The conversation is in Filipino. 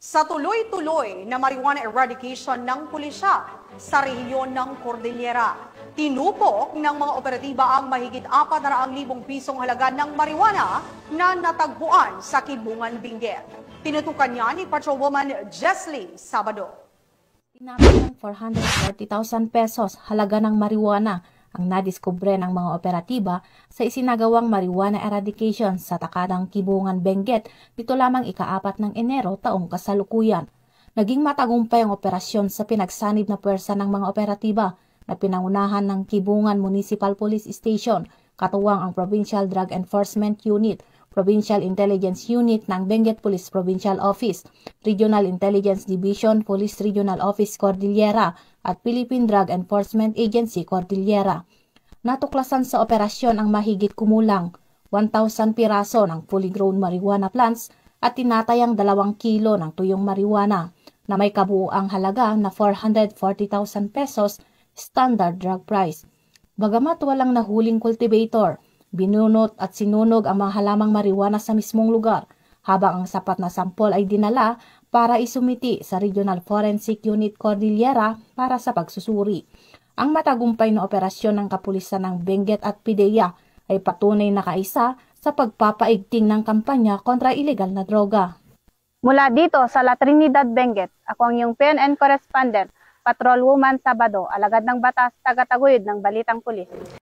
Sa tuloy-tuloy na marijuana eradication ng pulisya sa rehiyon ng Cordillera, tinupok ng mga operatiba ang mahigit 400,000 pisong halaga ng marijuana na natagpuan sa Kibungan, Benguet. Tinutukan niya ni Patrolwoman Jesly Sabado. Tinapos ng 440,000 pesos halaga ng marijuana ang nadiskubre ng mga operatiba sa isinagawang marijuana eradication sa Takadang Kibungan, Benguet dito lamang ika-4 ng Enero taong kasalukuyan. Naging matagumpay ang operasyon sa pinagsanib na puwersa ng mga operatiba na pinangunahan ng Kibungan Municipal Police Station, katuwang ang Provincial Drug Enforcement Unit, Provincial Intelligence Unit ng Benguet Police Provincial Office, Regional Intelligence Division Police Regional Office Cordillera at Philippine Drug Enforcement Agency Cordillera. Natuklasan sa operasyon ang mahigit kumulang 1,000 piraso ng fully grown marijuana plants at tinatayang 2 kilo ng tuyong marijuana na may kabuuang halaga na 440,000 pesos standard drug price. Bagamat walang nahuling cultivator, binunot at sinunog ang mga halamang marijuana sa mismong lugar, habang ang sapat na sampol ay dinala para isumiti sa Regional Forensic Unit Cordillera para sa pagsusuri. Ang matagumpay na operasyon ng kapulisan ng Benguet at PIDEA ay patunay na kaisa sa pagpapaigting ng kampanya kontra ilegal na droga. Mula dito sa La Trinidad, Benguet, ako ang iyong PNN correspondent, Patrolwoman Sabado, alagad ng batas, taga-taguyod ng Balitang Pulis.